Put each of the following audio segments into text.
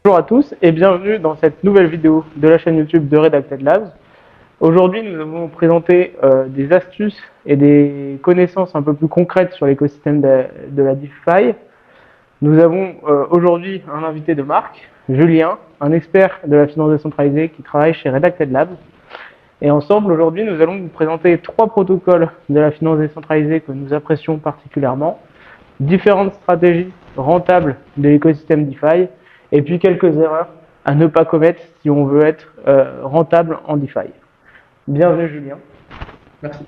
Bonjour à tous et bienvenue dans cette nouvelle vidéo de la chaîne YouTube de Redacted Labs. Aujourd'hui, nous allons présenter des astuces et des connaissances un peu plus concrètes sur l'écosystème de la DeFi. Nous avons aujourd'hui un invité de marque, Julien, un expert de la finance décentralisée qui travaille chez Redacted Labs. Et ensemble, aujourd'hui, nous allons vous présenter 3 protocoles de la finance décentralisée que nous apprécions particulièrement, différentes stratégies rentables de l'écosystème DeFi, et puis quelques erreurs à ne pas commettre si on veut être rentable en DeFi. Bienvenue Julien. Merci.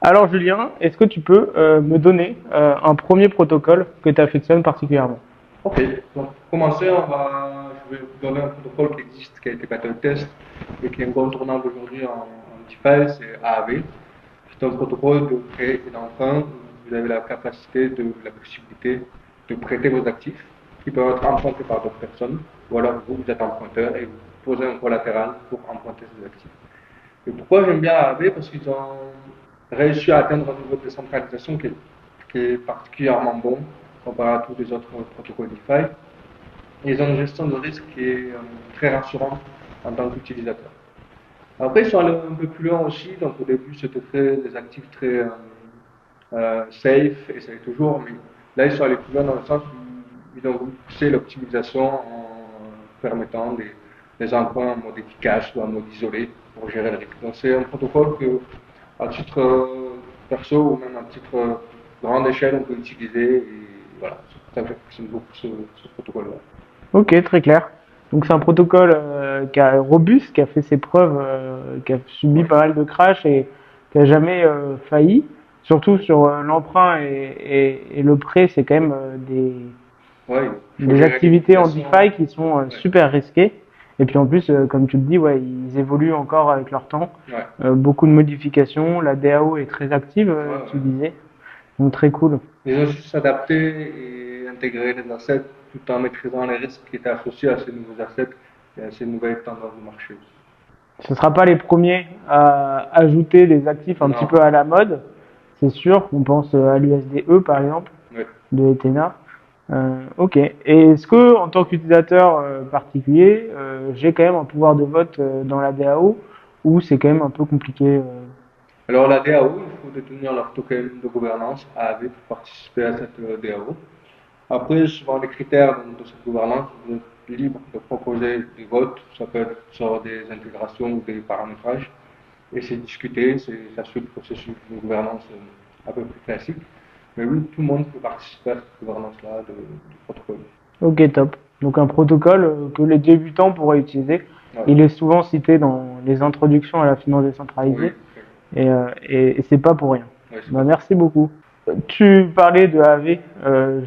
Alors Julien, est-ce que tu peux me donner un premier protocole que tu affectionnes particulièrement? Ok, donc pour commencer, je vais vous donner un protocole qui existe, qui a été bêta test et qui est incontournable aujourd'hui en DeFi, c'est AAV. C'est un protocole de prêt et d'emprunt où vous avez la possibilité de prêter vos actifs qui peuvent être empruntés par d'autres personnes, ou alors vous êtes emprunteur et vous posez un collatéral pour emprunter ces actifs. Et pourquoi j'aime bien AAV? Parce qu'ils ont réussi à atteindre un niveau de décentralisation qui est particulièrement bon comparé à tous les autres protocoles DeFi. Et ils ont une gestion de risque qui est très rassurante en tant qu'utilisateur. Après, ils sont allés un peu plus loin aussi. Donc, au début, c'était des actifs très safe, et ça l'est toujours. Mais là, ils sont allés plus loin dans le sens où ils ont voulu pousser l'optimisation en permettant des emprunts en mode efficace ou en mode isolé pour gérer le risque. Donc, c'est un protocole que, à titre perso ou même à titre grande échelle, on peut utiliser. Et voilà, c'est pour ça que j'apprécie beaucoup ce protocole-là. Ok, très clair. Donc c'est un protocole qui a robuste, qui a fait ses preuves, qui a subi Ouais. pas mal de crashs et qui a jamais failli. Surtout sur l'emprunt et le prêt, c'est quand même Ouais, il faut des gérer activités en l'utilisation. DeFi qui sont Ouais. super risquées. Et puis en plus, comme tu le dis, ouais, ils évoluent encore avec leur temps. Ouais. Beaucoup de modifications. La DAO est très active, Ouais, tu ouais. disais. Donc très cool. Ils ont su s'adapter et intégrer les assets tout en maîtrisant les risques qui étaient associés à ces nouveaux assets et à ces nouvelles tendances du marché. Ce ne sera pas les premiers à ajouter des actifs un petit Non. peu à la mode, c'est sûr. On pense à l'USDE par exemple, Ouais. de Ethena. Ok. Et est-ce que, en tant qu'utilisateur particulier, j'ai quand même un pouvoir de vote dans la DAO ou c'est quand même un peu compliqué Alors la DAO, il faut détenir leur token de gouvernance AAV pour participer à cette DAO. Après, suivant les critères de cette gouvernance, vous êtes libre de proposer des votes, ça peut être sur des intégrations ou des paramétrages, et c'est discuté, ça suit le processus de gouvernance un peu plus classique. Mais oui, tout le monde peut participer à cette gouvernance-là du protocole. Ok, top. Donc un protocole que les débutants pourraient utiliser. Ouais. Il est souvent cité dans les introductions à la finance Oui, décentralisée et c'est pas pour rien. oui, c'est Bah, pas merci beaucoup. Tu parlais de AV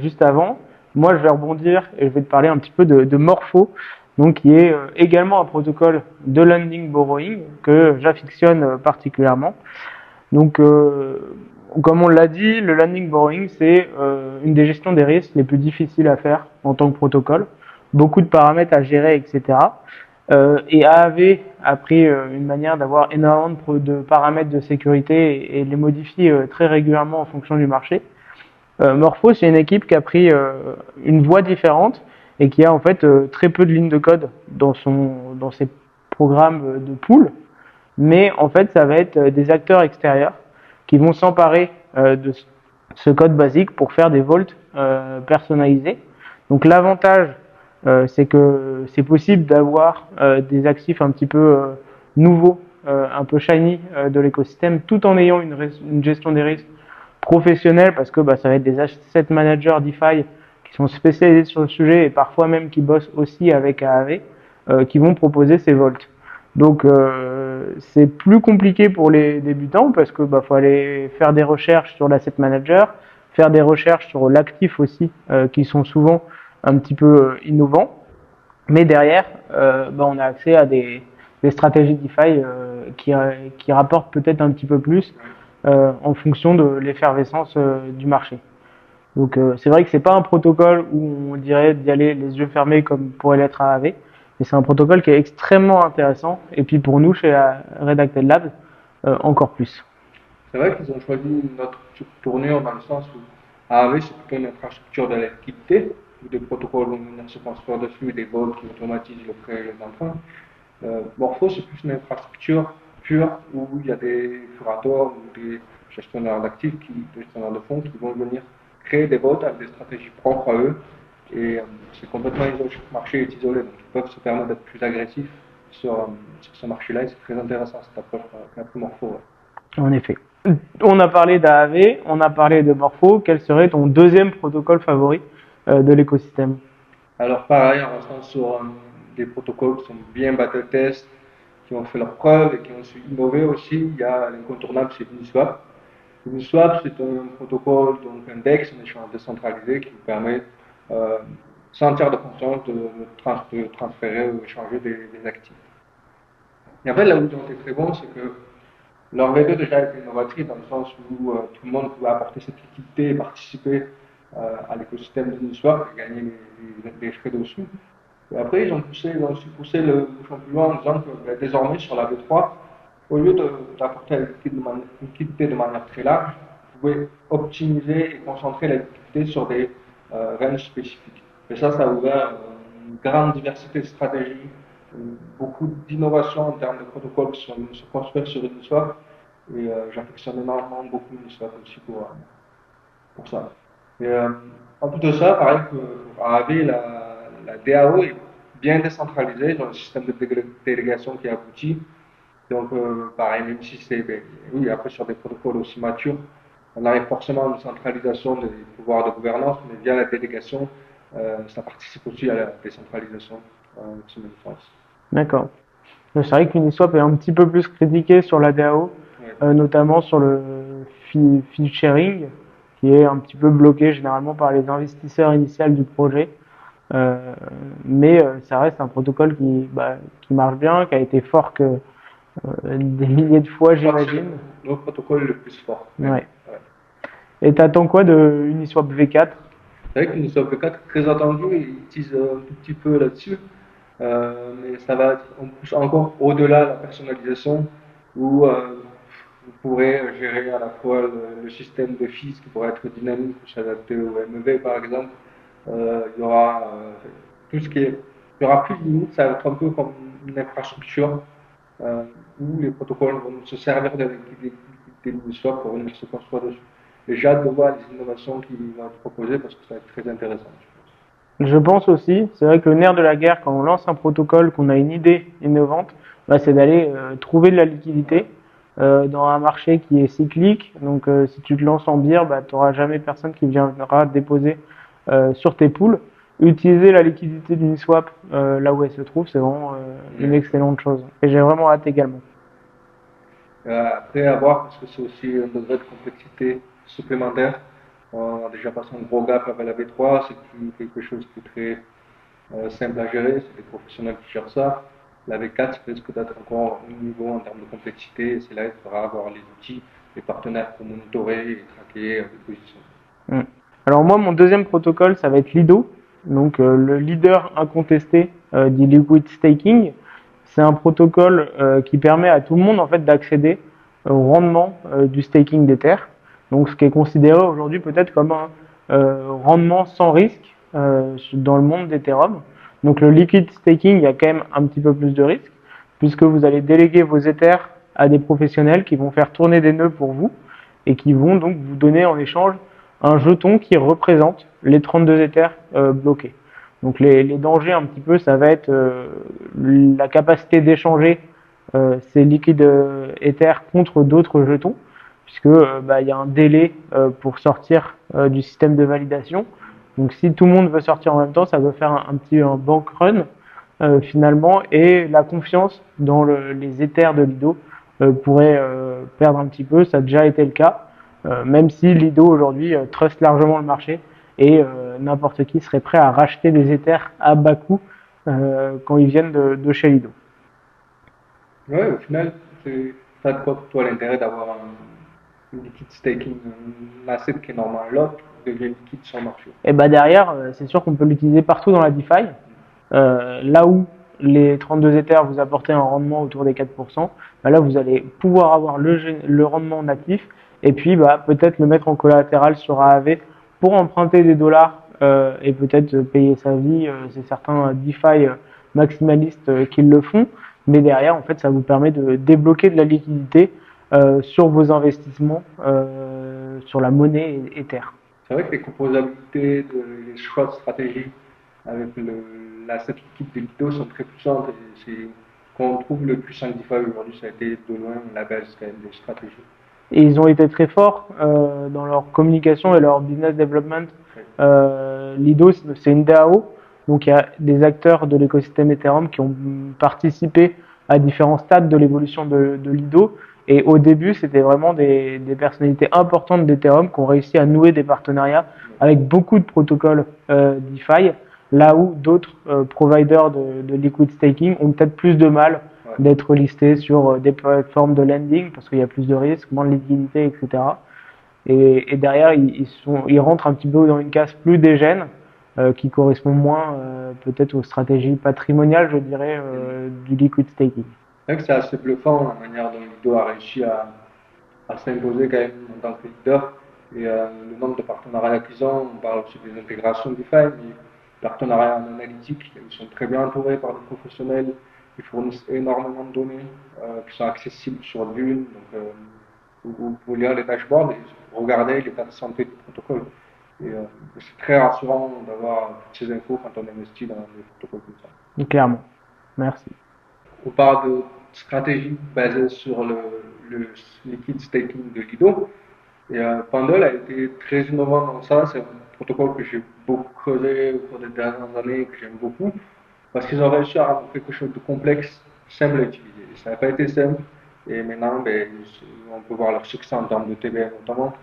juste avant. Moi, je vais rebondir et je vais te parler un petit peu de Morpho, donc qui est également un protocole de lending borrowing que j'affectionne particulièrement. Donc, comme on l'a dit, le lending borrowing, c'est une des gestions des risques les plus difficiles à faire en tant que protocole. Beaucoup de paramètres à gérer, etc. Et AAV a pris une manière d'avoir énormément de paramètres de sécurité et les modifie très régulièrement en fonction du marché. Morpho, c'est une équipe qui a pris une voie différente et qui a en fait très peu de lignes de code dans ses programmes de pool, mais en fait, ça va être des acteurs extérieurs qui vont s'emparer de ce code basique pour faire des vaults personnalisés. Donc l'avantage, c'est que c'est possible d'avoir des actifs un petit peu nouveaux, un peu shiny de l'écosystème, tout en ayant une gestion des risques professionnelle, parce que bah, ça va être des asset managers DeFi qui sont spécialisés sur le sujet et parfois même qui bossent aussi avec AAV, qui vont proposer ces vaults. Donc c'est plus compliqué pour les débutants parce que bah, faut aller faire des recherches sur l'asset manager, faire des recherches sur l'actif aussi, qui sont souvent un petit peu innovants. Mais derrière, bah, on a accès à des stratégies DeFi qui rapportent peut-être un petit peu plus oui. en fonction de l'effervescence du marché. Donc c'est vrai que c'est pas un protocole où on dirait d'y aller les yeux fermés comme pourrait l'être un AV, mais c'est un protocole qui est extrêmement intéressant. Et puis pour nous chez Redacted Labs, encore plus. C'est vrai qu'ils ont choisi une autre tournure dans le sens où AAV, c'est plutôt une infrastructure de la liquidité, où des protocoles vont venir se construire dessus, des bots qui automatisent le prêt et les emprunts. Morpho, c'est plus une infrastructure pure où il y a des curateurs ou des gestionnaires d'actifs, des gestionnaires de fonds qui vont venir créer des bots avec des stratégies propres à eux. Et c'est complètement isolé, chaque marché est isolé, donc ils peuvent se permettre d'être plus agressifs sur ce marché-là et c'est très intéressant cette approche qu'a pris Morpho. Ouais. En effet. On a parlé d'AAV, on a parlé de Morpho. Quel serait ton deuxième protocole favori de l'écosystème? Alors pareil, en restant sur des protocoles qui sont bien battle test, qui ont fait leurs preuves et qui ont su innover aussi, il y a l'incontournable, c'est Uniswap. Uniswap, c'est un protocole, donc un DEX, un échange décentralisé qui vous permet, sans tiers de confiance, de transférer ou échanger des actifs. Et en fait, là où ils ont été très bons, c'est que leur V2 déjà était innovatrice dans le sens où tout le monde pouvait apporter cette liquidité et participer à l'écosystème d'Uniswap et gagner les frais dessus. Et après, ils ont aussi poussé le bouchon plus loin en disant que désormais, sur la V3, au lieu d'apporter la liquidité de manière très large, vous pouvez optimiser et concentrer la liquidité sur des ranges spécifiques. Et ça a ouvert une grande diversité de stratégies, beaucoup d'innovations en termes de protocoles qui sont venus se construire sur Uniswap. Et j'affectionne énormément beaucoup Uniswap aussi pour ça. Et en plus de ça, pareil que pour AAV, la DAO est bien décentralisée, ils ont un système de délégation qui aboutit. Donc, pareil, même si c'est, oui, après sur des protocoles aussi matures, on arrive forcément à une centralisation des pouvoirs de gouvernance, mais via la délégation, ça participe aussi à la décentralisation qui se met en place. D'accord. C'est vrai qu'Uniswap est un petit peu plus critiqué sur la DAO, Ouais. notamment sur le fee sharing, qui est un petit peu bloqué généralement par les investisseurs initiaux du projet. Mais ça reste un protocole qui marche bien, qui a été fork des milliers de fois, Je crois que j'imagine. c'est le protocole le plus fort. Ouais. Ouais. Et t'attends quoi de Uniswap V4? C'est vrai qu'Uniswap V4 est très attendu, et ils utilisent un tout petit peu là-dessus. Mais ça va être on pousse encore au-delà de la personnalisation où vous pourrez gérer à la fois le système de fees qui pourrait être dynamique ou s'adapter au MEV par exemple. Il y aura tout ce qui est. Il y aura plus de limites, ça va être un peu comme une infrastructure où les protocoles vont se servir de liquidité d'Uniswap pour venir se construire dessus. Et j'ai hâte de voir les innovations qui vont être proposées parce que ça va être très intéressant. Je pense aussi, c'est vrai que le nerf de la guerre, quand on lance un protocole, qu'on a une idée innovante, bah, c'est d'aller trouver de la liquidité dans un marché qui est cyclique. Donc, si tu te lances en bière, bah, tu n'auras jamais personne qui viendra déposer sur tes poules. Utiliser la liquidité d'Uniswap là où elle se trouve, c'est vraiment une excellente chose. Et j'ai vraiment hâte également. Après, à voir, parce que c'est aussi un degré de complexité supplémentaire. On a déjà passé un gros gap avec la V3, c'est plus quelque chose qui est très simple à gérer, c'est des professionnels qui gèrent ça. La V4 risque d'être encore un niveau en termes de complexité, et c'est là qu'il faudra avoir les outils, les partenaires pour monitorer et traquer les positions. Mm. Alors moi, mon deuxième protocole, ça va être Lido, donc le leader incontesté du liquid staking. C'est un protocole qui permet à tout le monde en fait d'accéder au rendement du staking d'Ether. Donc ce qui est considéré aujourd'hui peut-être comme un rendement sans risque dans le monde d'Ethereum. Donc le liquid staking, il y a quand même un petit peu plus de risque puisque vous allez déléguer vos Ethers à des professionnels qui vont faire tourner des nœuds pour vous et qui vont donc vous donner en échange un jeton qui représente les 32 Ethers bloqués. Donc les dangers un petit peu, ça va être la capacité d'échanger ces liquides Ethers contre d'autres jetons, puisque il y a un délai pour sortir du système de validation. Donc si tout le monde veut sortir en même temps, ça va faire un bank run finalement, et la confiance dans les Ethers de Lido pourrait perdre un petit peu. Ça a déjà été le cas, même si Lido aujourd'hui trust largement le marché et n'importe qui serait prêt à racheter des Ethers à bas coût quand ils viennent de chez Lido. Ouais, au final, ça a de quoi pour toi l'intérêt d'avoir un liquid staking, un asset qui est normal là, devient liquide sur le marché. Et bah derrière, c'est sûr qu'on peut l'utiliser partout dans la DeFi. Là où les 32 Ethers vous apportaient un rendement autour des 4%, bah là vous allez pouvoir avoir le rendement natif et puis bah, peut-être le mettre en collatéral sur AAV pour emprunter des dollars et peut-être payer sa vie. C'est certains DeFi maximalistes qui le font, mais derrière, en fait, ça vous permet de débloquer de la liquidité sur vos investissements sur la monnaie Ether. C'est vrai que les composabilités, les choix de stratégie avec cette équipe de Lido sont très puissantes. Et c'est quand on trouve le plus 5 DeFi aujourd'hui, ça a été de loin la base quand même des stratégies. Et ils ont été très forts dans leur communication et leur business development. Lido, c'est une DAO, donc il y a des acteurs de l'écosystème Ethereum qui ont participé à différents stades de l'évolution de Lido. Et au début, c'était vraiment des personnalités importantes d'Ethereum qui ont réussi à nouer des partenariats avec beaucoup de protocoles DeFi, là où d'autres providers de liquid staking ont peut-être plus de mal d'être listés sur des plateformes de lending parce qu'il y a plus de risques, moins de liquidité, etc. Et derrière, ils rentrent un petit peu dans une case plus dégène qui correspond moins peut-être aux stratégies patrimoniales, je dirais, du liquid staking. C'est vrai que c'est assez bluffant la manière dont Lido a réussi à s'imposer quand même en tant que leader. Et le nombre de partenariats qu'ils ont, on parle aussi des intégrations DeFi, mais partenariats en analytique, ils sont très bien entourés par des professionnels, ils fournissent énormément de données qui sont accessibles sur Dune. Donc, vous pouvez lire les dashboards et regarder l'état de santé du protocole. Et c'est très rassurant d'avoir toutes ces infos quand on investit dans des protocoles comme ça. Clairement. Merci. On parle de stratégie basée sur le liquid staking de Lido. Et Pendle a été très innovant dans ça. C'est un protocole que j'ai beaucoup creusé au cours des dernières années et que j'aime beaucoup. Parce qu'ils ont réussi à rendre quelque chose de complexe simple à utiliser. Et ça n'a pas été simple. Et maintenant, on peut voir leur succès en termes de TVL notamment.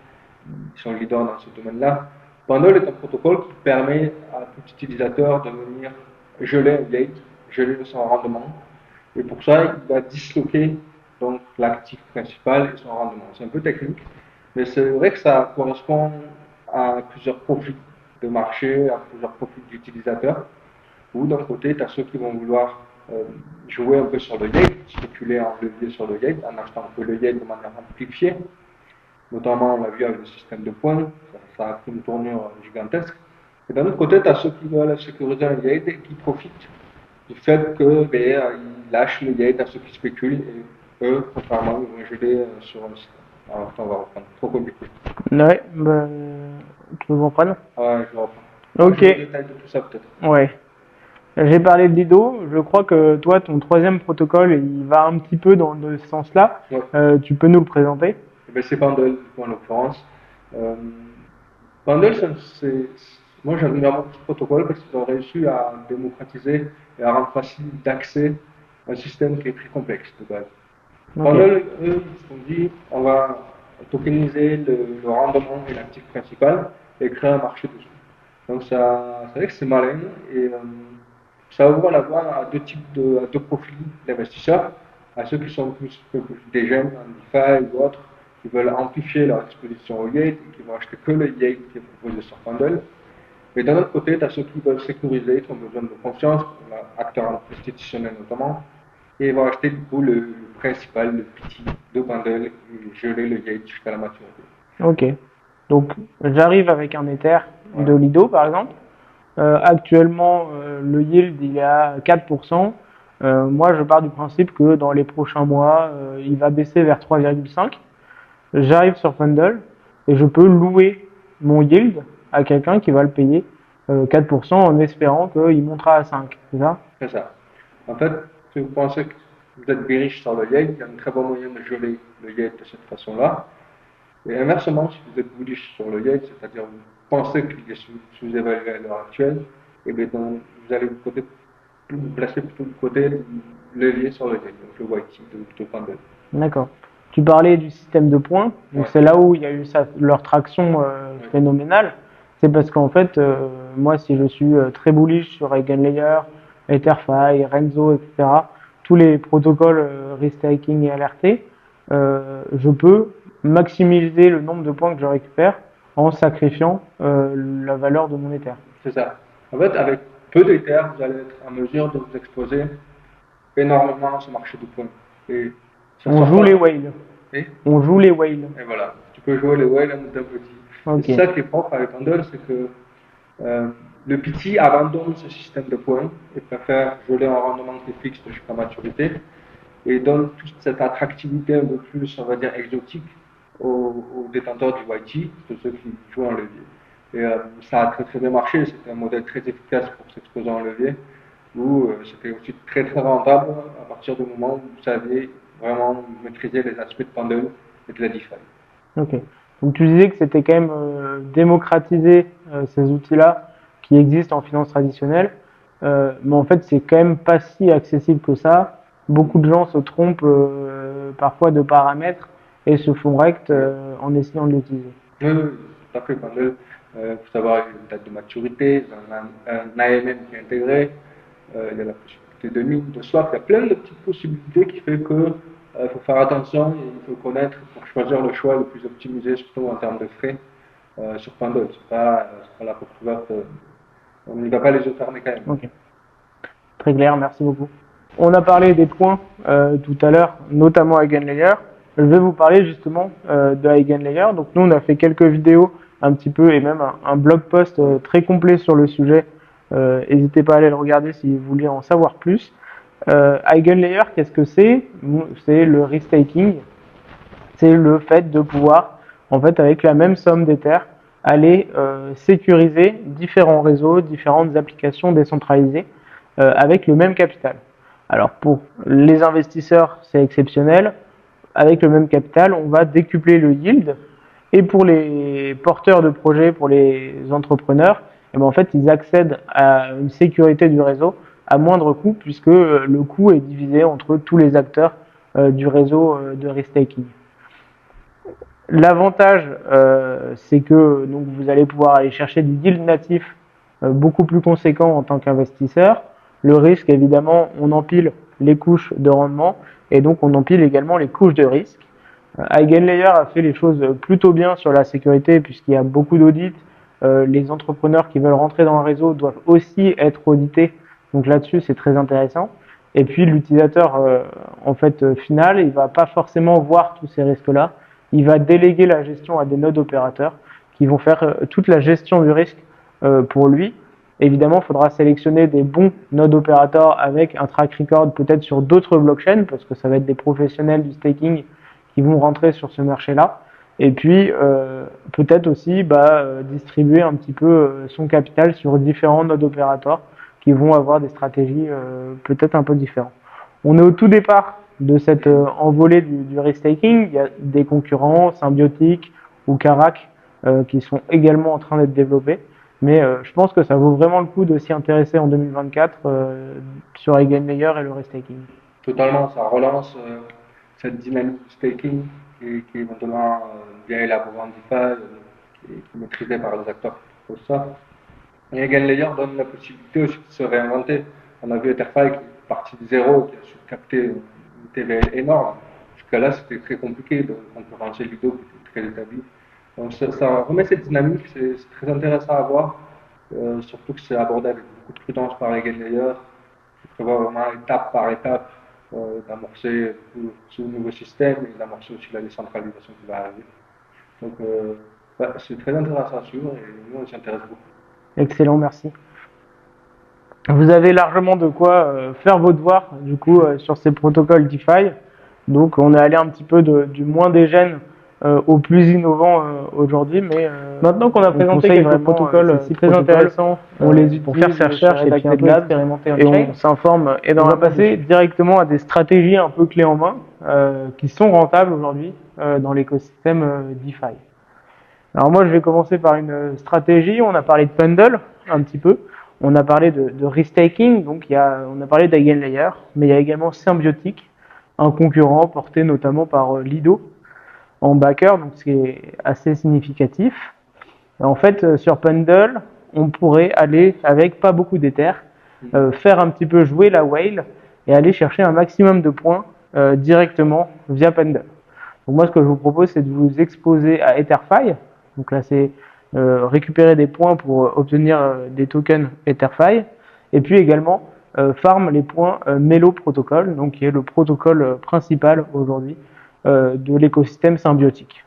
Ils sont leaders dans ce domaine-là. Pendle est un protocole qui permet à tout utilisateur de venir geler un gate, geler son rendement. Et pour ça, il va disloquer donc l'actif principal et son rendement. C'est un peu technique, mais c'est vrai que ça correspond à plusieurs profils de marché, à plusieurs profils d'utilisateurs. Ou d'un côté, tu as ceux qui vont vouloir jouer un peu sur le yield, spéculer en levier sur le yield, en achetant un peu le yield de manière amplifiée. Notamment, on l'a vu avec le système de points, ça a pris une tournure gigantesque. Et d'un autre côté, tu as ceux qui veulent sécuriser un yield et qui profitent du fait que ils lâchent le yield à ceux qui spéculent et eux, contrairement, ils vont geler sur un système. Alors, on va reprendre. Trop compliqué. Ouais, tu peux comprendre? Ouais, je vais reprendre. Ok. Je vais détailler de tout ça peut-être. Ouais. J'ai parlé de Lido. Je crois que toi, ton troisième protocole, il va un petit peu dans ce sens-là. Ouais. Tu peux nous le présenter? C'est Pendle, en l'occurrence. Pendle, moi j'admire beaucoup ce protocole parce qu'ils ont réussi à démocratiser et à rendre facile d'accès à un système qui est très complexe de base. Ok. Pendle, eux, ils se sont dit, on va tokeniser le rendement et l'actif principal et créer un marché dessus. Donc c'est vrai que c'est malin et ça ouvre la voie à deux profils d'investisseurs, à ceux qui sont un peu plus des jeunes en DeFi ou autres, qui veulent amplifier leur exposition au yield et qui vont acheter que le yield qui est proposé sur Pendle. Et d'un autre côté, tu as ceux qui veulent sécuriser, qui ont besoin de confiance, acteurs institutionnels notamment, et ils vont acheter du coup le principal, le petit de Pendle, et geler le yield jusqu'à la maturité. Ok. Donc, j'arrive avec un Ether de Lido, par exemple. Actuellement, le yield, il est à 4%. Moi, je pars du principe que dans les prochains mois, il va baisser vers 3,5. J'arrive sur Fundle et je peux louer mon yield à quelqu'un qui va le payer 4% en espérant qu'il montera à 5. C'est ça? C'est ça. En fait, si vous pensez que vous êtes riche sur le yield, il y a un très bon moyen de geler le yield de cette façon-là. Et inversement, si vous êtes bullish sur le yield, c'est-à-dire vous pensez qu'il est sous-évalué à l'heure actuelle, et bien donc, vous allez vous placer plutôt du côté levier sur le yield, donc le white de Pendle. D'accord. Tu parlais du système de points, donc c'est là où il y a eu leur traction phénoménale. C'est parce qu'en fait, moi, si je suis très bullish sur Eigenlayer, Etherfi, Renzo, etc., tous les protocoles restaking et LRT, je peux maximiser le nombre de points que je récupère en sacrifiant la valeur de mon Ether. C'est ça. En fait, avec peu d'Ether, vous allez être en mesure de vous exposer énormément à ce marché de points. Et on joue les whales. Et on joue les whales. Et voilà, tu peux jouer les whales d'un petit. Okay. C'est ça qui est propre avec Pendle, c'est que Le PT abandonne ce système de points et préfère geler un rendement qui est fixe jusqu'à maturité et donne toute cette attractivité un peu plus, on va dire, exotique aux détenteurs du YT, de ceux qui jouent en levier. Et ça a très très bien marché, c'était un modèle très efficace pour s'exposer en levier, où c'était aussi très très rentable à partir du moment où vous saviez vraiment maîtriser les aspects de Pendle et de la DeFi. Ok. Donc tu disais que c'était quand même démocratiser ces outils-là qui existent en finance traditionnelle, mais en fait c'est quand même pas si accessible que ça. Beaucoup de gens se trompent parfois de paramètres et se font rect en essayant de l'utiliser. Oui, oui, tout à fait. Pendle, il faut savoir une date de maturité, un AMM qui est intégré, il y a la possibilité de mine, de swap, il y a plein de petites possibilités qui fait que faut faire attention et il faut connaître pour choisir le choix le plus optimisé, surtout en termes de frais sur Pendle. C'est pas la porte ouverte, on n'y va pas les yeux fermés quand même. Ok. Très clair, merci beaucoup. On a parlé des points tout à l'heure, notamment Eigenlayer. Je vais vous parler justement de Eigenlayer. Donc nous, on a fait quelques vidéos un petit peu et même un blog post très complet sur le sujet. N'hésitez pas à aller le regarder si vous voulez en savoir plus. Eigenlayer, qu'est-ce que c'est? C'est le restaking. C'est le fait de pouvoir, en fait, avec la même somme d'Ether, aller sécuriser différents réseaux, différentes applications décentralisées avec le même capital. Alors pour les investisseurs, c'est exceptionnel. Avec le même capital, on va décupler le yield. Et pour les porteurs de projets, pour les entrepreneurs, eh ben en fait, ils accèdent à une sécurité du réseau à moindre coût, puisque le coût est divisé entre tous les acteurs du réseau de restaking. L'avantage, c'est que donc, vous allez pouvoir aller chercher du yield natif beaucoup plus conséquent en tant qu'investisseur. Le risque, évidemment, on empile les couches de rendement et donc on empile également les couches de risque. Eigenlayer a fait les choses plutôt bien sur la sécurité puisqu'il y a beaucoup d'audits. Les entrepreneurs qui veulent rentrer dans le réseau doivent aussi être audités. Donc là-dessus, c'est très intéressant. Et puis l'utilisateur, en fait, final, il va pas forcément voir tous ces risques-là. Il va déléguer la gestion à des nodes opérateurs qui vont faire toute la gestion du risque pour lui. Évidemment, il faudra sélectionner des bons nodes opérateurs avec un track record peut-être sur d'autres blockchains parce que ça va être des professionnels du staking qui vont rentrer sur ce marché-là. Et puis, peut-être aussi distribuer un petit peu son capital sur différents nodes opérateurs qui vont avoir des stratégies peut-être un peu différentes. On est au tout départ de cette envolée du restaking. Il y a des concurrents, Symbiotic ou Karak, qui sont également en train d'être développés. Mais je pense que ça vaut vraiment le coup de s'y intéresser en 2024 sur Eigenlayer et le restaking. Totalement, ça relance cette dynamique de staking qui est maintenant bien élaborée en DeFi, qui est maîtrisée par les acteurs qui font ça. Et Eigenlayer donne la possibilité aussi de se réinventer. On a vu Etherfi qui est parti de zéro, qui a su capter une TVL énorme. Jusqu'à là, c'était très compliqué de concurrencer Ludo qui était très établi. Donc ça remet cette dynamique, c'est très intéressant à voir, surtout que c'est abordé avec beaucoup de prudence par Eigenlayer. Il faut prévoir vraiment étape par étape d'amorcer ce nouveau système et d'amorcer aussi la décentralisation qui va arriver. Donc c'est très intéressant à suivre et nous on s'y intéresse beaucoup. Excellent, merci. Vous avez largement de quoi faire vos devoirs du coup sur ces protocoles DeFi. Donc on est allé un petit peu du moins des gènes au plus innovant aujourd'hui, mais maintenant qu'on a présenté quelques protocoles très intéressants, on les utilise pour faire ses recherches et puis un peu expérimenter et on s'informe. Et on va passer directement à des stratégies un peu clés en main qui sont rentables aujourd'hui dans l'écosystème DeFi. Alors moi, je vais commencer par une stratégie. On a parlé de Pendle un petit peu. On a parlé de restaking. Donc on a parlé d'Eigenlayer, mais il y a également Symbiotic, un concurrent porté notamment par Lido en backer, donc c'est assez significatif. Et en fait, sur Pendle, on pourrait aller avec pas beaucoup d'Ether, faire un petit peu jouer la whale et aller chercher un maximum de points directement via Pendle. Donc moi, ce que je vous propose, c'est de vous exposer à Etherfi. Donc là, c'est récupérer des points pour obtenir des tokens Etherfi. Et puis également, farm les points Melo Protocol, donc qui est le protocole principal aujourd'hui de l'écosystème symbiotique.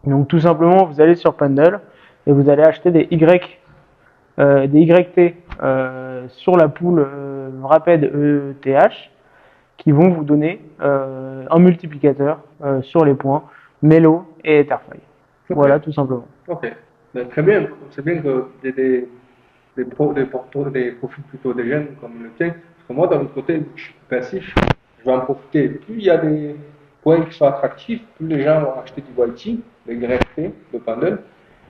Donc tout simplement, vous allez sur Pendle et vous allez acheter des des YT sur la pool Rapid ETH qui vont vous donner un multiplicateur sur les points Melo et Etherfi. Ok. Voilà, tout simplement. Ok. Ben, très bien. C'est bien qu'il y ait des profils plutôt des jeunes comme le tien. Parce que moi, d'un autre côté, je suis passif, je vais en profiter. Plus il y a des points qui sont attractifs, plus les gens vont acheter du YT, le YT, le bundle.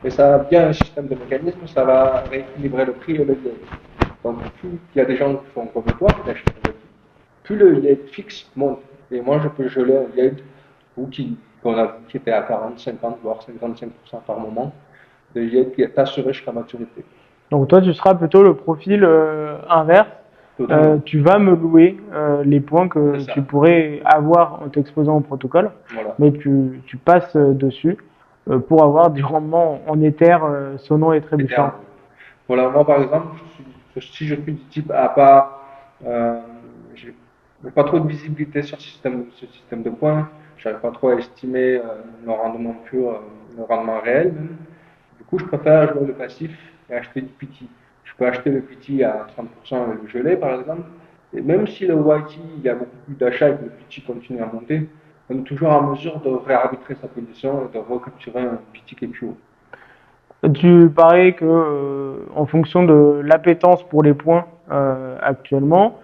Et ça a bien un système de mécanisme, ça va rééquilibrer le prix et le yield. Donc, plus il y a des gens qui font comme toi, qui achètent le YT, plus le yield fixe monte. Et moi, je peux geler un yield qui était à 40, 50, voire 55% par moment, de yield qui est assuré jusqu'à maturité. Donc toi, tu seras plutôt le profil inverse. Tu vas me louer les points que tu pourrais avoir en t'exposant au protocole, Voilà. mais tu passes dessus pour avoir du rendement en Ether sonnant et trébuchant. Voilà, moi par exemple, si je suis du type à pas, j'ai pas trop de visibilité sur ce système de points, j'arrive pas trop à estimer le rendement pur, le rendement réel même. Du coup, je préfère jouer le passif et acheter du PT. Je peux acheter le PT à 30% et le geler par exemple. Et même si le YT, il y a beaucoup plus d'achats et que le PT continue à monter, on est toujours en mesure de réarbitrer sa position et de recapturer un PT qui est plus haut. Tu parais que en fonction de l'appétence pour les points actuellement,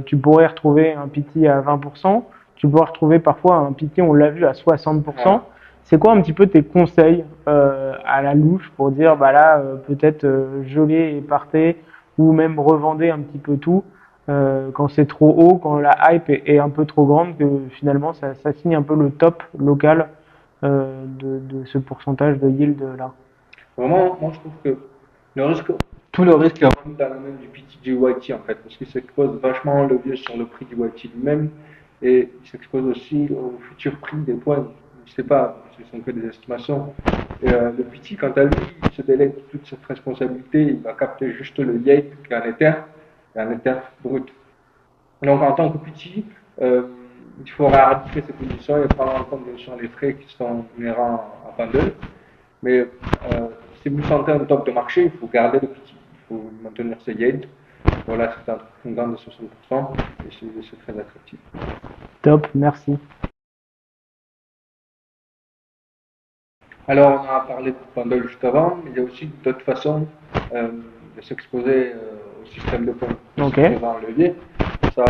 tu pourrais retrouver un PT à 20%, tu pourrais retrouver parfois un PT, on l'a vu, à 60%. Ouais. C'est quoi un petit peu tes conseils à la louche pour dire bah là peut-être geler et partez ou même revendez un petit peu tout quand c'est trop haut, quand la hype est un peu trop grande que finalement ça signe un peu le top local de ce pourcentage de yield là. Vraiment, moi je trouve que tout le risque est vraiment dans la main du PT du YT en fait, parce qu'il s'expose vachement le levier sur le prix du YT lui-même et il s'expose aussi au futur prix des points. Je ne sais pas, ce ne sont que des estimations. Et, le PT, quant à lui, il se délègue toute cette responsabilité, il va capter juste le yield qui est en Ether, et en Ether brut. Donc en tant que PT, il faut réarbitrer ses positions et prendre en compte bien sûr les frais qui sont inhérents à bundle. Mais si vous sentez un top de marché, il faut garder le petit, il faut maintenir ses yields. Voilà, c'est entre 50 et 60% et c'est très attractif. Top, merci. Alors, on a parlé de bundle juste avant, mais il y a aussi d'autres façons de s'exposer au système de points. Okay. Dans le levier. Ça,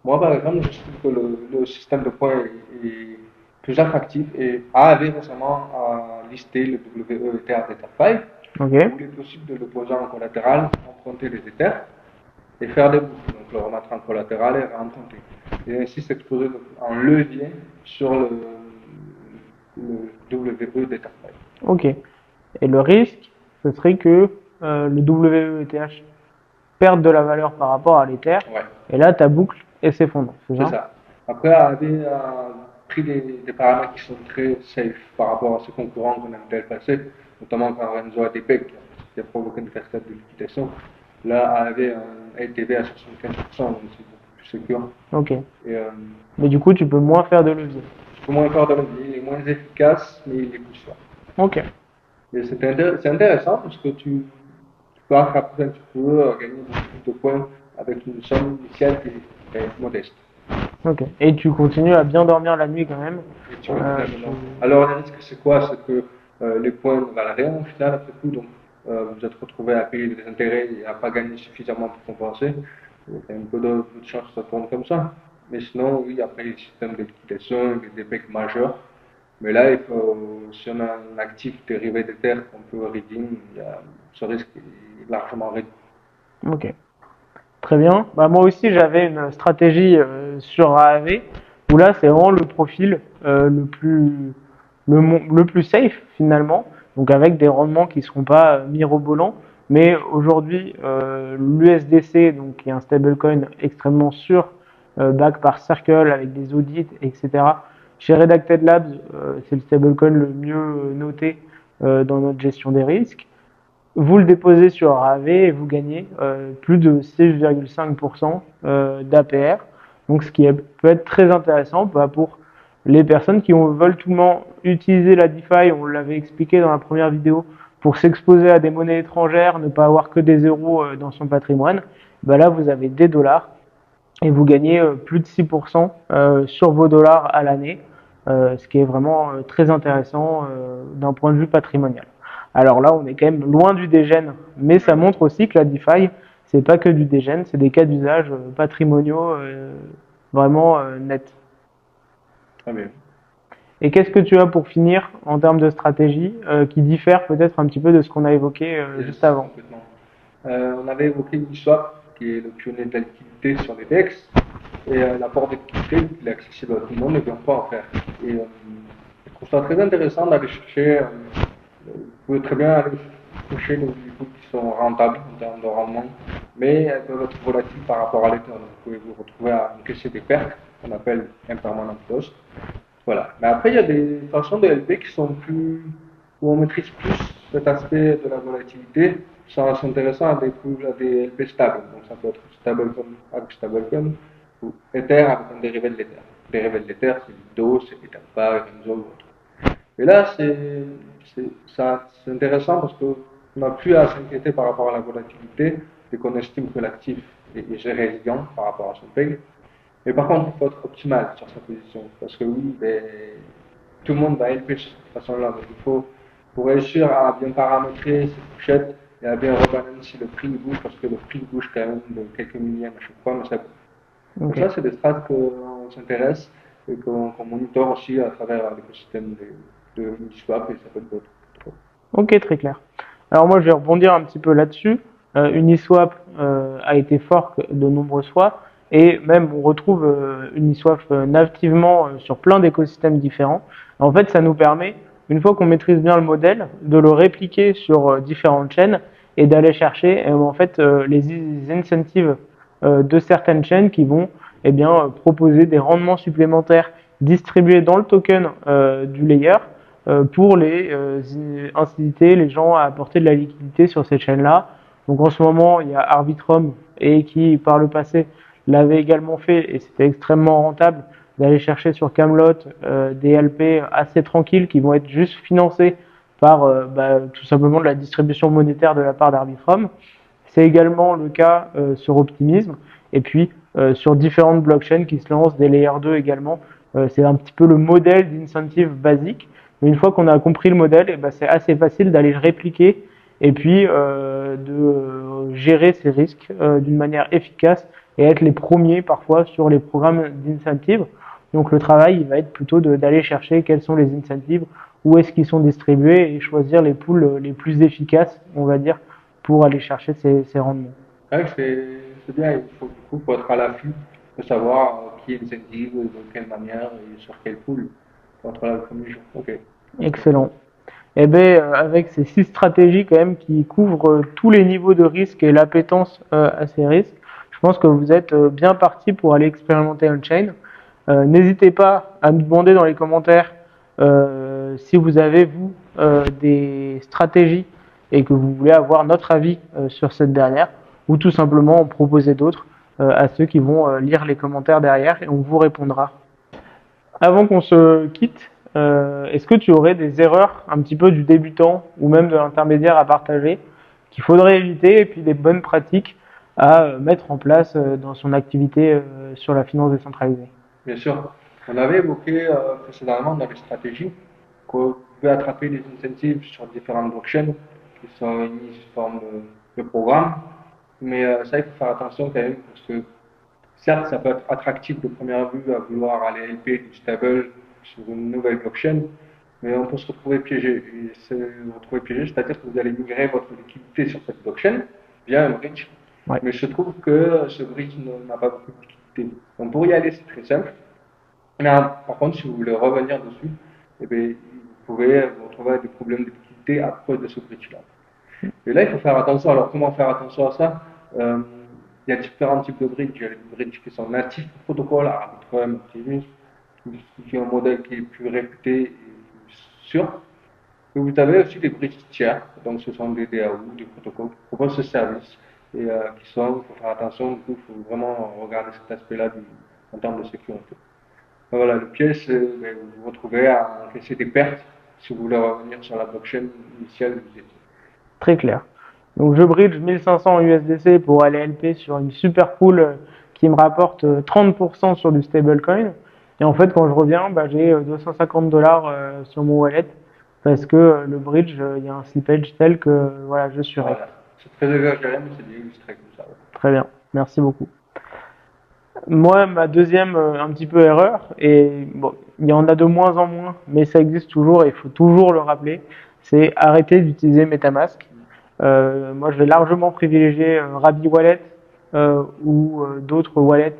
moi, par exemple, je trouve que le système de points est plus attractif et AAV récemment a listé le WETH d'Ether5. Okay. Où il est possible de le poser en collatéral, emprunter les Ethers et faire des boucles. Donc le remettre en collatéral et réemprunter. Et ainsi s'exposer en levier sur le WE d'Ether5. Ok. Et le risque, ce serait que le WETH perde de la valeur par rapport à l'Ether. Ouais. Et là, ta boucle, elle s'effondre. C'est ça. Après, AAV a pris des paramètres qui sont très safe par rapport à ses concurrents qu'on a vu le passé, notamment quand Renzo a des pecs qui a provoqué une cascade de liquidation. Là, AAV a un LTV à 75%, donc c'est beaucoup plus sécure. Ok. Mais du coup, tu peux moins faire de levier. Tu peux moins faire de levier, il est moins efficace, mais il est plus sûr. Ok. Et c'est intéressant parce que tu peux attraper un petit peu, gagner beaucoup de points avec une somme initiale qui est modeste. Ok. Et tu continues à bien dormir la nuit quand même. Alors le risque c'est quoi? C'est que les points ne valent rien au final après tout, donc vous êtes retrouvé à payer des intérêts et à pas gagner suffisamment pour compenser. Il y a un peu de chance que ça tourne comme ça. Mais sinon, oui, après il y a le système de liquidation, des pecs majeurs. Mais là, si on a un actif dérivé des terres qu'on peut redeem, ce risque est largement réduit. Ok. Très bien. Bah, moi aussi, j'avais une stratégie sur AAV où là, c'est vraiment le profil le plus safe finalement. Donc avec des rendements qui ne seront pas mirobolants. Mais aujourd'hui, l'USDC, donc qui est un stablecoin extrêmement sûr, back par Circle avec des audits, etc. Chez Redacted Labs, c'est le stablecoin le mieux noté dans notre gestion des risques. Vous le déposez sur AAV et vous gagnez plus de 6,5% d'APR. Donc ce qui peut être très intéressant pour les personnes qui veulent tout le monde utiliser la DeFi. On l'avait expliqué dans la première vidéo pour s'exposer à des monnaies étrangères, ne pas avoir que des euros dans son patrimoine, bah là vous avez des dollars et vous gagnez plus de 6% sur vos dollars à l'année, ce qui est vraiment très intéressant d'un point de vue patrimonial. Alors là, on est quand même loin du dégène, mais ça montre aussi que la DeFi, c'est pas que du dégène, c'est des cas d'usage patrimoniaux vraiment nets. Très bien. Et qu'est-ce que tu as pour finir en termes de stratégie qui diffère peut-être un petit peu de ce qu'on a évoqué juste Yes, avant? complètement. On avait évoqué Uniswap, qui est le pionnier de la liquidité sur les DEX, et l'apport de liquidité, il est accessible à tout le monde et bien quoi en faire. Et je trouve ça très intéressant d'aller chercher, vous pouvez très bien aller chercher des coûts qui sont rentables en termes de rendement, mais elles peuvent être volatiles par rapport à l'état. Donc vous pouvez vous retrouver à encaisser des pertes, qu'on appelle impermanent loss. Voilà. Mais après, il y a des façons de LP qui sont plus, où on maîtrise plus cet aspect de la volatilité, sans s'intéressant à des LP stables. Donc ça peut être stablecoin avec stablecoin ou Ether avec un dérivé de l'Ether. Le dérivé de l'Ether, c'est Lido, c'est Etherpad, Renzo ou autre. Et là, c'est intéressant parce qu'on n'a plus à s'inquiéter par rapport à la volatilité et qu'on estime que l'actif est résilient par rapport à son PEG. Mais par contre, il faut être optimal sur sa position. Parce que oui, ben, tout le monde va LP de cette façon-là. Donc il faut, pour réussir à bien paramétrer ses fourchettes et à bien rebalancer si le prix bouge, parce que le prix bouge quand même de quelques millièmes à chaque fois, mais ça bouge. Donc Ok. ça, c'est des strates qu'on s'intéresse et qu'on monitore aussi à travers l'écosystème de Uniswap et ça peut être d'autres. Ok, très clair. Alors moi, je vais rebondir un petit peu là-dessus. Uniswap a été fork de nombreuses fois et même on retrouve Uniswap nativement sur plein d'écosystèmes différents. En fait, ça nous permet, une fois qu'on maîtrise bien le modèle, de le répliquer sur différentes chaînes et d'aller chercher en fait les incentives de certaines chaînes qui vont eh bien, proposer des rendements supplémentaires distribués dans le token du layer pour inciter les gens à apporter de la liquidité sur ces chaînes-là. Donc en ce moment, il y a Arbitrum et qui par le passé l'avait également fait et c'était extrêmement rentable d'aller chercher sur Camelot des LP assez tranquilles qui vont être juste financés par tout simplement de la distribution monétaire de la part d'Arbitrum. C'est également le cas sur Optimism et puis sur différentes blockchains qui se lancent, des layer 2 également. C'est un petit peu le modèle d'incentive basique. Mais une fois qu'on a compris le modèle, et ben c'est assez facile d'aller le répliquer et puis de gérer ces risques d'une manière efficace et être les premiers parfois sur les programmes d'incentive. Donc le travail, il va être plutôt d'aller chercher quels sont les incentives, où est-ce qu'ils sont distribués et choisir les pools les plus efficaces, on va dire, pour aller chercher ces rendements. Ouais, c'est bien, il faut, du coup, faut être à l'affût de savoir qui incentive, de quelle manière et sur quel pool. Faut être là le premier jour. Ok. Excellent. Eh bien, avec ces 6 stratégies quand même qui couvrent tous les niveaux de risque et l'appétence à ces risques, je pense que vous êtes bien parti pour aller expérimenter on-chain. N'hésitez pas à nous demander dans les commentaires si vous avez, vous, des stratégies et que vous voulez avoir notre avis sur cette dernière, ou tout simplement en proposer d'autres à ceux qui vont lire les commentaires derrière et on vous répondra. Avant qu'on se quitte, est-ce que tu aurais des erreurs un petit peu du débutant ou même de l'intermédiaire à partager qu'il faudrait éviter et puis des bonnes pratiques à mettre en place dans son activité sur la finance décentralisée? Bien sûr. On avait évoqué précédemment dans les stratégies qu'on pouvait attraper des incentives sur différentes blockchains qui sont mises sous forme de programmes. Mais ça, il faut faire attention quand même parce que certes, ça peut être attractif de première vue à vouloir aller LP du stable sur une nouvelle blockchain, mais on peut se retrouver piégé. Et se retrouver piégé, c'est-à-dire que vous allez migrer votre liquidité sur cette blockchain via un bridge. Ouais. Mais il se trouve que ce bridge n'a pas beaucoup de liquidité. Donc pour y aller, c'est très simple. Mais par contre, si vous voulez revenir dessus, eh bien, vous pouvez vous retrouver avec des problèmes de liquidité à cause de ce bridge-là. Et là, il faut faire attention. Alors, comment faire attention à ça? Il y a différents types de bridges. Il y a des bridges qui sont natifs au protocole, Arbitrum, Optimus, qui est un modèle qui est plus réputé et plus sûr. Et vous avez aussi des bridges tiers, donc ce sont des DAO, des protocoles qui proposent ce service et qui sont, il faut faire attention, du coup, il faut vraiment regarder cet aspect-là en termes de sécurité. Voilà, le piège, c'est vous vous retrouvez à encaisser des pertes si vous voulez revenir sur la blockchain initiale où vous étiez. Très clair. Donc je bridge 1500 USDC pour aller LP sur une super pool qui me rapporte 30% sur du stablecoin. Et en fait, quand je reviens, bah, j'ai 250 dollars sur mon wallet parce que le bridge, il y a un slippage tel que voilà, je suis rec. Voilà. C'est très exagéré, mais c'est bien illustré comme ça. Ouais. Très bien, merci beaucoup. Moi, ma deuxième un petit peu erreur, et bon, il y en a de moins en moins, mais ça existe toujours et il faut toujours le rappeler, c'est arrêter d'utiliser MetaMask. Moi, je vais largement privilégier Rabi Wallet ou d'autres wallets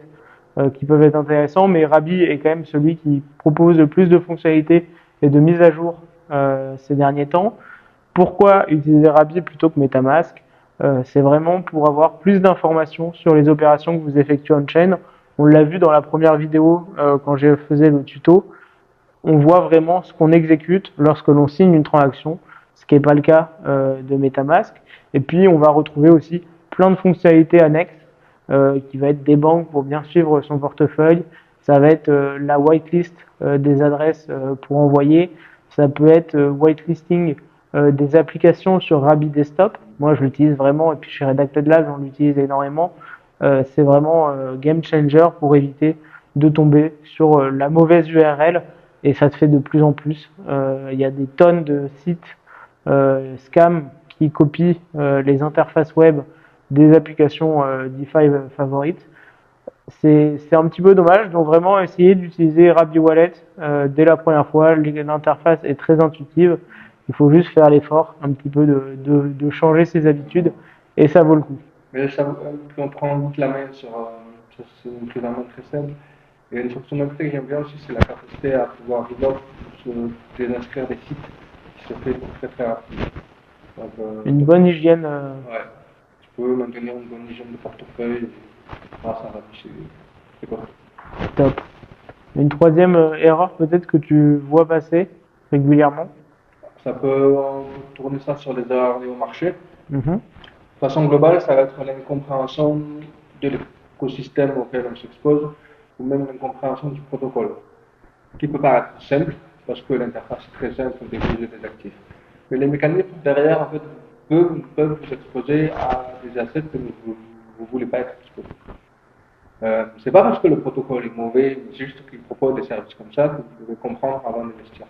qui peuvent être intéressants, mais Rabi est quand même celui qui propose le plus de fonctionnalités et de mises à jour ces derniers temps. Pourquoi utiliser Rabi plutôt que MetaMask? C'est vraiment pour avoir plus d'informations sur les opérations que vous effectuez on-chain. On l'a vu dans la première vidéo quand j'ai faisais le tuto. On voit vraiment ce qu'on exécute lorsque l'on signe une transaction, ce qui n'est pas le cas de MetaMask. Et puis, on va retrouver aussi plein de fonctionnalités annexes qui va être des banques pour bien suivre son portefeuille. Ça va être la whitelist des adresses pour envoyer. Ça peut être whitelisting des applications sur Rabi Desktop. Moi, je l'utilise vraiment, et puis chez Redacted Labs, on l'utilise énormément. C'est vraiment game changer pour éviter de tomber sur la mauvaise URL, et ça se fait de plus en plus. Il y a des tonnes de sites scam qui copient les interfaces web des applications DeFi favorites. C'est un petit peu dommage, donc vraiment essayer d'utiliser Rabi Wallet dès la première fois. L'interface est très intuitive, il faut juste faire l'effort un petit peu de changer ses habitudes et ça vaut le coup. Mais ça, on prend vite la main sur une prise en main très simple. Et une fonctionnalité que j'aime bien aussi, c'est la capacité à pouvoir reload, se désinscrire des sites qui se fait très très rapidement. Donc, Une bonne hygiène. ouais, tu peux maintenir une bonne hygiène de portefeuille grâce à Rabi, c'est correct. Top. Une troisième erreur peut-être que tu vois passer régulièrement. Ça peut, on peut tourner ça sur les erreurs liées au marché. Mhm. De façon globale, ça va être l'incompréhension de l'écosystème auquel on s'expose ou même l'incompréhension du protocole, qui peut paraître simple parce que l'interface est très simple au début des actifs. Mais les mécanismes derrière, en fait, peuvent vous exposer à des assets que vous ne voulez pas être exposé. C'est pas parce que le protocole est mauvais, mais c'est juste qu'il propose des services comme ça que vous devez comprendre avant d'investir.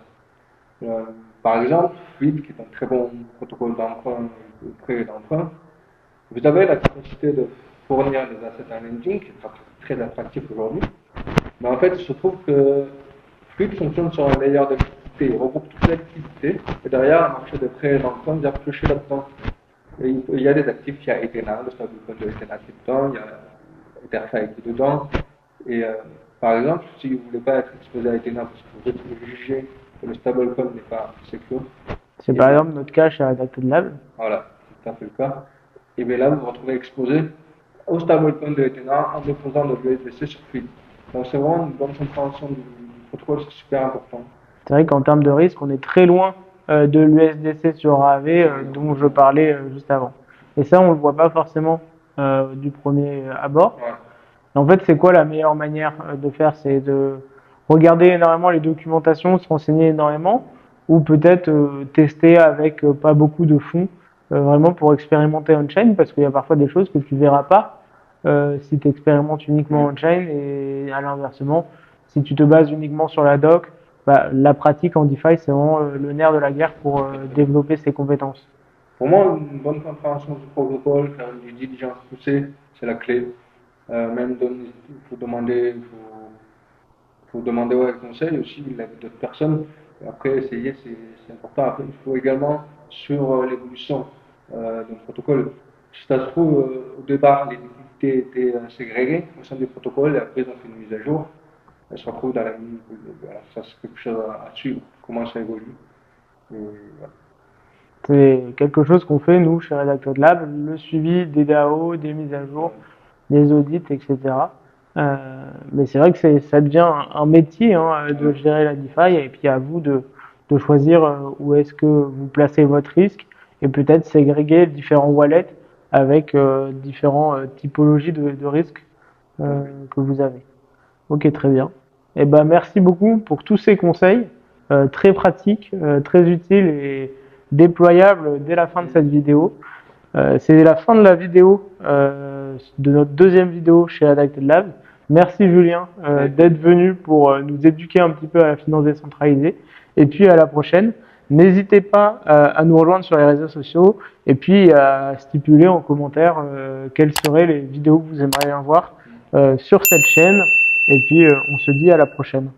Par exemple, Fluid, qui est un très bon protocole d'emprunt et de prêt d'emprunt, vous avez la capacité de fournir des assets en lending, qui est très attractif aujourd'hui. Mais en fait, il se trouve que Fluid fonctionne sur un layer de liquidité. Il regroupe toutes les liquidités. Et derrière, le marché de prêt et d'emprunt vient piocher là-dedans. Et il y a des actifs, il y a Ethena, le stablecoin de Ethena qui est dedans, il y a Etherfi qui est dedans. Et par exemple, si vous ne voulez pas être exposé à Ethena parce que vous jugez que le stablecoin n'est pas secure. C'est par exemple notre cas chez Redacted Lab. Voilà, c'est tout à fait le cas. Et bien là, vous vous retrouvez exposé au stablecoin de Ethena en déposant de l'USDC sur Fluid. Donc c'est vraiment une bonne compréhension du protocole, c'est super important. C'est vrai qu'en termes de risque, on est très loin de l'USDC sur AAV dont je parlais juste avant. Et ça, on ne le voit pas forcément du premier abord. Ouais. En fait, c'est quoi la meilleure manière de faire? C'est de regarder énormément les documentations, se renseigner énormément, ou peut-être tester avec pas beaucoup de fonds, vraiment pour expérimenter on-chain, parce qu'il y a parfois des choses que tu verras pas si tu expérimentes uniquement on-chain, et à l'inversement, si tu te bases uniquement sur la doc, bah, la pratique en DeFi, c'est vraiment le nerf de la guerre pour développer ses compétences. Pour moi, une bonne compréhension du protocole, faire une diligence poussée, c'est la clé. Même il faut demander ouais, conseil aussi l'avis d'autres personnes. Et après, essayer, c'est important. Après, il faut également sur l'évolution d'un protocole. Si ça se trouve, au départ, les liquidités étaient ségrégées au sein du protocole et après, ils ont fait une mise à jour. Elles se retrouvent dans la ligne. Voilà, ça, c'est quelque chose à suivre, comment ça évolue. Et, voilà. C'est quelque chose qu'on fait, nous, chez Redacted Lab, le suivi des DAO, des mises à jour, des audits, etc. Mais c'est vrai que ça devient un métier hein, de gérer la DeFi, et puis à vous de choisir où est-ce que vous placez votre risque, et peut-être ségréguer différents wallets avec différentes typologies de risques que vous avez. Ok, très bien. Eh ben, merci beaucoup pour tous ces conseils très pratiques, très utiles, et déployable dès la fin de cette vidéo. C'est la fin de la vidéo, de notre deuxième vidéo chez Adapted Labs. Merci Julien d'être venu pour nous éduquer un petit peu à la finance décentralisée. Et puis à la prochaine. N'hésitez pas à nous rejoindre sur les réseaux sociaux et puis à stipuler en commentaire quelles seraient les vidéos que vous aimeriez voir sur cette chaîne. Et puis on se dit à la prochaine.